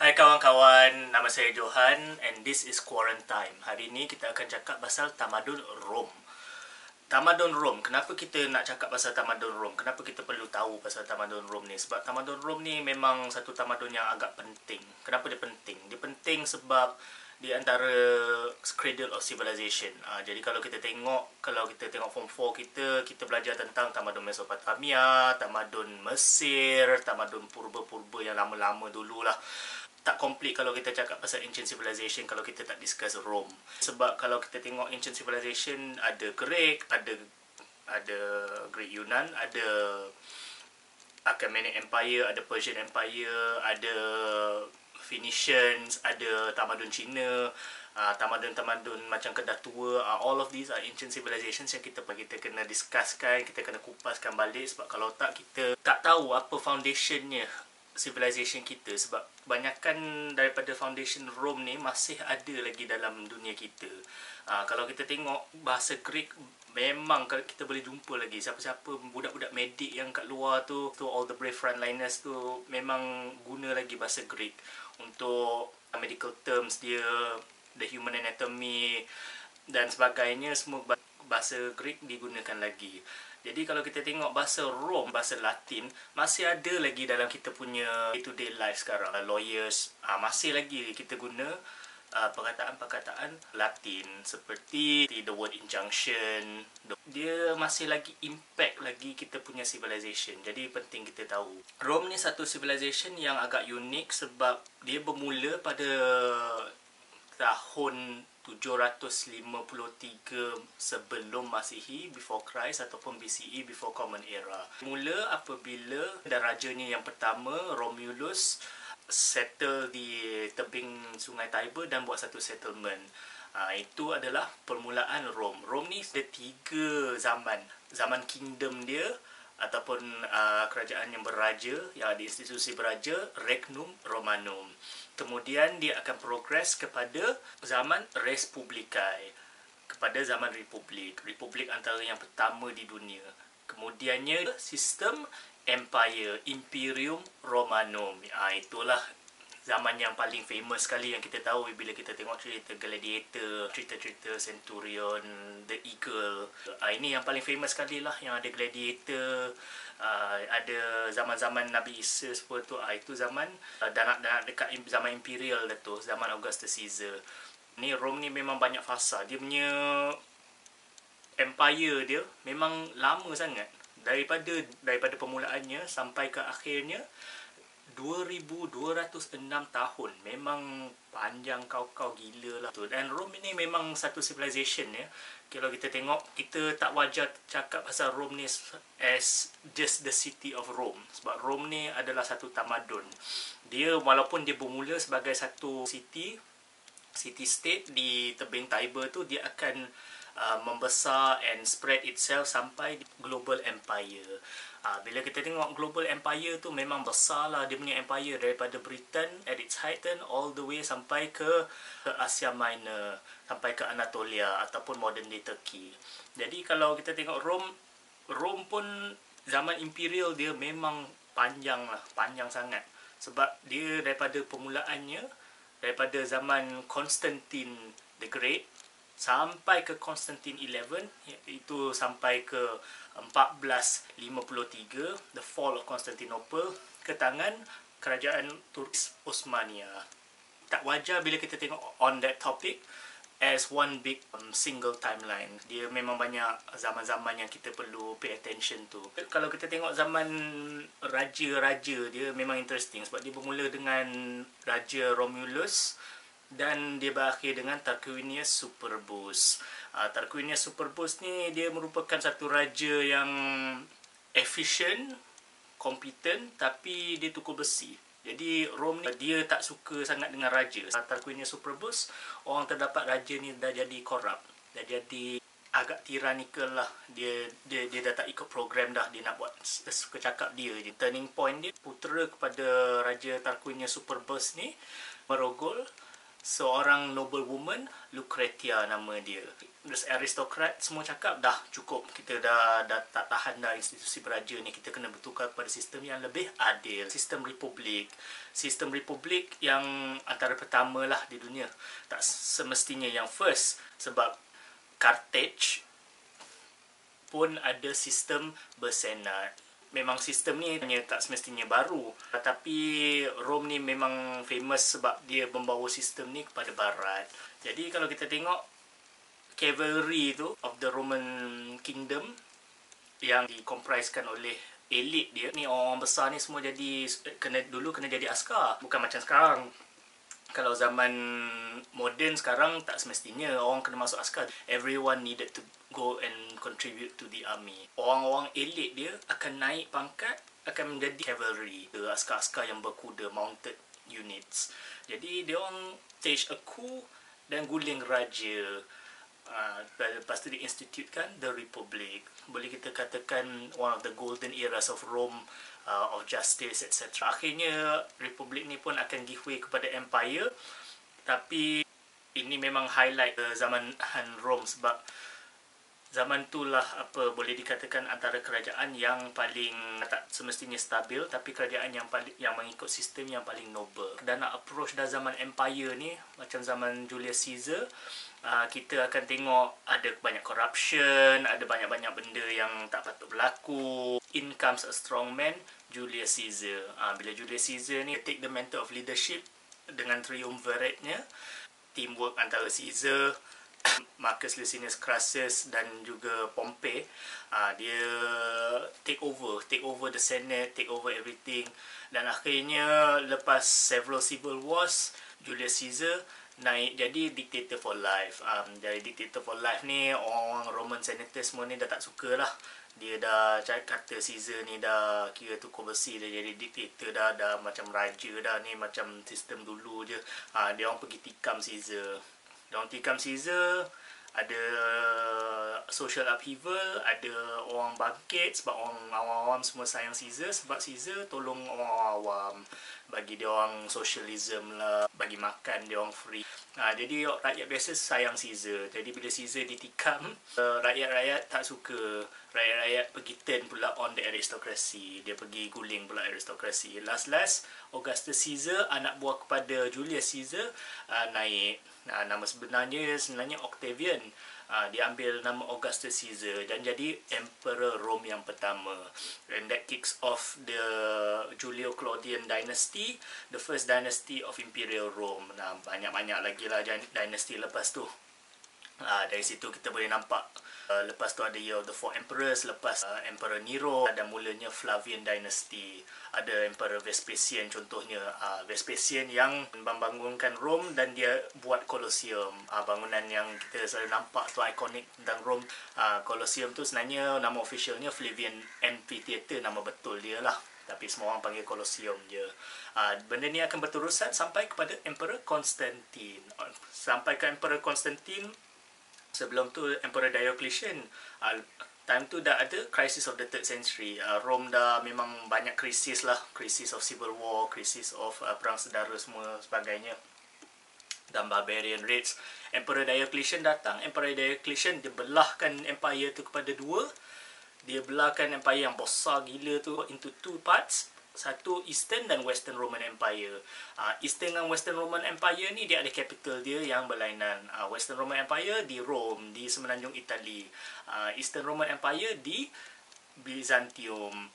Hai kawan-kawan, nama saya Johan and this is Quarantine. Hari ini kita akan cakap pasal tamadun Rom. Tamadun Rom, kenapa kita nak cakap pasal tamadun Rom? Kenapa kita perlu tahu pasal tamadun Rom ni? Sebab tamadun Rom ni memang satu tamadun yang agak penting. Kenapa dia penting? Dia penting sebab di antara cradle of civilization. Jadi kalau kita tengok form 4 kita belajar tentang tamadun Mesopotamia, tamadun Mesir, tamadun purba-purba yang lama-lama dululah. Tak komplit kalau kita cakap pasal ancient civilization kalau kita tak discuss Rome. Sebab kalau kita tengok ancient civilization, ada Greek, ada Greek Yunan, ada Achaemenid Empire, ada Persian Empire, ada Phoenicians, ada tamadun Cina, tamadun-tamadun macam Kedah Tua. All of these are ancient civilizations yang kita kena discusskan, kita kena kupaskan balik. Sebab kalau tak, kita tak tahu apa foundationnya civilization kita. Sebab kebanyakan daripada foundation Rome ni masih ada lagi dalam dunia kita. Kalau kita tengok bahasa Greek, memang kita boleh jumpa lagi siapa-siapa budak-budak medik yang kat luar tu all the brave frontliners tu memang guna lagi bahasa Greek untuk medical terms dia, the human anatomy dan sebagainya. Semua bahasa Greek digunakan lagi. Jadi kalau kita tengok bahasa Rom, bahasa Latin, masih ada lagi dalam kita punya day-to-day life sekarang. Lawyers, masih lagi kita guna perkataan-perkataan Latin seperti the word injunction. Dia masih lagi impact lagi kita punya civilization. Jadi penting kita tahu. Rom ni satu civilization yang agak unik sebab dia bermula pada tahun 753 sebelum Masihi, before Christ, ataupun BCE, before Common Era. Mula apabila rajanya yang pertama, Romulus, settle di tebing sungai Tiber dan buat satu settlement. Itu adalah permulaan Rom. Rom ni ada 3 zaman. Zaman kingdom dia ataupun kerajaan yang beraja, yang ada institusi beraja, Regnum Romanum. Kemudian dia akan progres kepada zaman Respublicae, kepada zaman Republik. Republik antara yang pertama di dunia. Kemudiannya sistem Empire, Imperium Romanum. Itulah zaman yang paling famous sekali yang kita tahu bila kita tengok cerita Gladiator, cerita-cerita Centurion, The Eagle. Ini yang paling famous sekali lah, yang ada Gladiator. Ada zaman-zaman Nabi Isa semua tu. Itu zaman dan dekat zaman Imperial dah tu, zaman Augustus Caesar. Ni Rome ni memang banyak fasa. Dia punya empire dia memang lama sangat. Daripada permulaannya sampai ke akhirnya 2206 tahun. Memang panjang kau gila lah tu. Dan Rome ini memang satu civilization ya. Kalau kita tengok, kita tak wajar cakap pasal Rome ni as just the city of Rome. Sebab Rome ni adalah satu tamadun. Dia walaupun dia bermula sebagai satu city state di tebing Tiber tu, dia akan membesar and spread itself sampai global empire. Bila kita tengok global empire tu memang besar lah dia punya empire, daripada Britain at its height all the way sampai ke Asia Minor, sampai ke Anatolia ataupun modern day Turkey. Jadi kalau kita tengok Rome pun zaman imperial dia memang panjang sangat. Sebab dia daripada permulaannya, daripada zaman Constantine the Great sampai ke Constantine 11, itu sampai ke 1453, the fall of Constantinople, ke tangan kerajaan Turki Osmania. Tak wajar bila kita tengok on that topic as one big single timeline. Dia memang banyak zaman-zaman yang kita perlu pay attention to. Kalau kita tengok zaman raja-raja, dia memang interesting sebab dia bermula dengan Raja Romulus dan dia berakhir dengan Tarquinius Superbus. Tarquinius Superbus ni dia merupakan satu raja yang efficient, competent, tapi dia tukar besi. Jadi Rome ni dia tak suka sangat dengan raja. Tarquinius Superbus, orang terdapat raja ni dah jadi corrupt, dah jadi agak tyrannical lah. Dia dah tak ikut program dah, dia nak buat suka cakap dia je. Turning point dia, putera kepada Raja Tarquinius Superbus ni merogol seorang noblewoman, Lucretia nama dia. Terus aristokrat semua cakap dah cukup, kita dah tak tahan dah institusi beraja ni, kita kena bertukar kepada sistem yang lebih adil, sistem republik. Sistem republik yang antara pertama lah di dunia, tak semestinya yang first, sebab Carthage pun ada sistem bersenat. Memang sistem ni hanya tak semestinya baru, tapi Rom ni memang famous sebab dia membawa sistem ni kepada barat. Jadi kalau kita tengok cavalry tu of the Roman kingdom yang dikompreskan oleh elit dia ni, orang besar ni semua dulu kena jadi askar, bukan macam sekarang. Kalau zaman moden sekarang tak semestinya orang kena masuk askar. Everyone needed to go and contribute to the army. Orang-orang elit dia akan naik pangkat, akan menjadi cavalry, askar-askar yang berkuda, mounted units. Jadi dia orang stage a coup dan guling raja. Lepas tu diinstitutkan the Republic. Boleh kita katakan one of the golden eras of Rome, of justice, etc. Akhirnya Republik ni pun akan give way kepada Empire. Tapi ini memang highlight zaman Rome, sebab zaman itulah boleh dikatakan antara kerajaan yang paling tak semestinya stabil, tapi kerajaan yang mengikut sistem yang paling noble. Dan nak approach dah zaman Empire ni, macam zaman Julius Caesar, kita akan tengok ada banyak corruption, ada banyak-banyak benda yang tak patut berlaku. In comes a strong man, Julius Caesar. Bila Julius Caesar ni take the mantle of leadership dengan triumvirate-nya, teamwork antara Caesar, Marcus Licinius Crassus dan juga Pompey, dia take over the Senate, take over everything. Dan akhirnya lepas several civil wars, Julius Caesar naik jadi dictator for life. Dari dictator for life ni, orang Roman senators semua ni dah tak suka lah. Dia dah kata Caesar ni dah kira tu kursi, dah jadi dictator dah macam raja dah ni, macam sistem dulu je. Dia orang pergi tikam Caesar. Dia orang tikam Caesar, ada social upheaval, ada orang bangkit sebab orang awam-awam semua sayang Caesar, sebab Caesar tolong orang awam, bagi dia orang socialism lah, bagi makan dia orang free. Jadi rakyat biasa sayang Caesar. Jadi bila Caesar ditikam, rakyat-rakyat tak suka. Rakyat-rakyat pergi turn pula on the aristocracy. Dia pergi guling pula aristocracy. Last Augustus Caesar, anak buah kepada Julius Caesar, naik. Nama sebenarnya Octavian. Dia ambil nama Augustus Caesar dan jadi Emperor Rome yang pertama. And that kicks off the Julio-Claudian dynasty, the first dynasty of Imperial Rome. Banyak-banyak lagi lah dynasty lepas tu. Dari situ kita boleh nampak lepas tu ada Year of the Four Emperors, lepas Emperor Nero, dan mulanya Flavian Dynasty. Ada Emperor Vespasian contohnya. Vespasian yang membangunkan Rome dan dia buat Colosseum. Bangunan yang kita selalu nampak tu ikonik tentang Rome. Colosseum tu sebenarnya nama officialnya Flavian Amphitheatre, nama betul dia lah. Tapi semua orang panggil Colosseum je. Benda ni akan berterusan sampai kepada Emperor Constantine. Sampai ke Emperor Constantine, sebelum tu Emperor Diocletian. Time tu dah ada crisis of the 3rd century. Rome dah memang banyak krisis lah. Krisis of civil war, krisis of perang sedara semua sebagainya. Dan barbarian raids. Emperor Diocletian datang. Emperor Diocletian dia belahkan empire tu kepada dua. Dia belahkan empire yang besar gila tu into two parts. Satu Eastern dan Western Roman Empire. Eastern dan Western Roman Empire ni dia ada capital dia yang berlainan. Western Roman Empire di Rome, di semenanjung Itali. Eastern Roman Empire di Byzantium,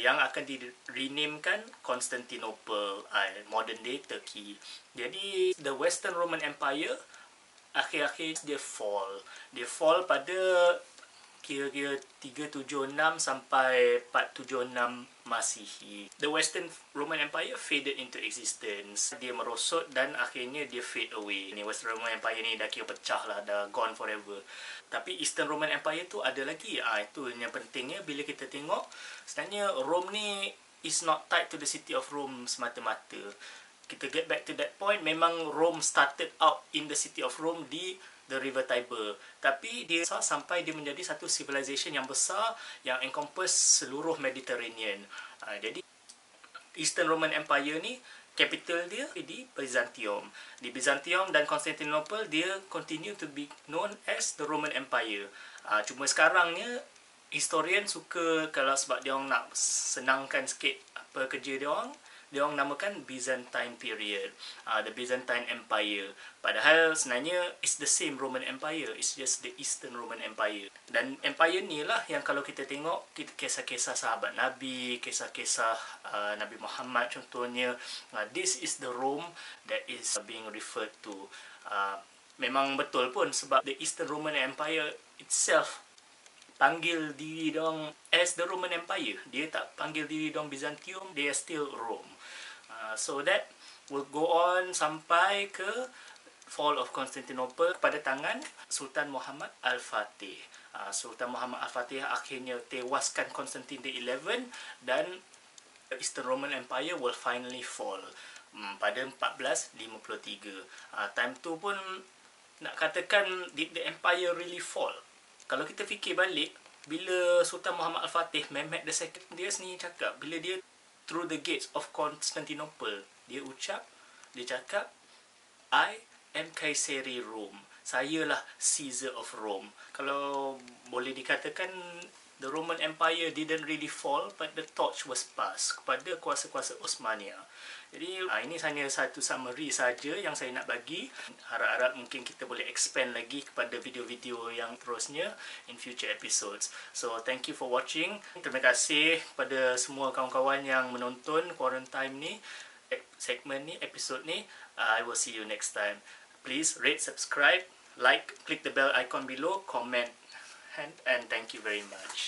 yang akan di-renamekan Constantinople, modern day Turkey. Jadi the Western Roman Empire akhir-akhir dia fall. Dia fall pada kira-kira 376 sampai 476 Masihi. The Western Roman Empire faded into existence. Dia merosot dan akhirnya dia fade away. Ni Western Roman Empire ni dah kira pecah lah, dah gone forever. Tapi Eastern Roman Empire tu ada lagi. Itu yang pentingnya bila kita tengok. Sebenarnya Rome ni is not tied to the city of Rome semata-mata. Kita get back to that point, memang Rome started out in the city of Rome di the River Tiber. Tapi dia sampai dia menjadi satu civilization yang besar yang encompass seluruh Mediterranean. Jadi Eastern Roman Empire ni capital dia di Byzantium. Di Byzantium dan Constantinople dia continue to be known as the Roman Empire. Cuma sekarangnya historian suka kalau sebab dia orang nak senangkan sikit apa kerja dia orang namakan Byzantine period, the Byzantine Empire. Padahal sebenarnya it's the same Roman Empire, it's just the Eastern Roman Empire. Dan empire ni lah yang kalau kita tengok kisah-kisah sahabat Nabi, kisah-kisah Nabi Muhammad contohnya, this is the Rome that is being referred to. Memang betul pun sebab the Eastern Roman Empire itself panggil diri dong as the Roman Empire. Dia tak panggil diri dong Byzantium, they are still Rome. So that will go on sampai ke fall of Constantinople pada tangan Sultan Muhammad Al-Fatih. Sultan Muhammad Al-Fatih akhirnya tewaskan Constantine the 11 dan Eastern Roman Empire will finally fall pada 1453. Time tu pun nak katakan did the empire really fall? Kalau kita fikir balik, bila Sultan Muhammad Al-Fatih, Mehmed II dia sendiri cakap, bila dia through the gates of Constantinople, dia cakap, I am Kaiseri Rome. Sayalah Caesar of Rome. Kalau boleh dikatakan, the Roman Empire didn't really fall, but the torch was passed kepada kuasa-kuasa Osmania. Jadi ini hanya satu summary saja yang saya nak bagi. Harap-harap mungkin kita boleh expand lagi kepada video-video yang terusnya in future episodes. So thank you for watching. Terima kasih kepada semua kawan-kawan yang menonton Quarantine ni, segmen ni, episode ni. I will see you next time. Please rate, subscribe, like, click the bell icon below, comment, and thank you very much.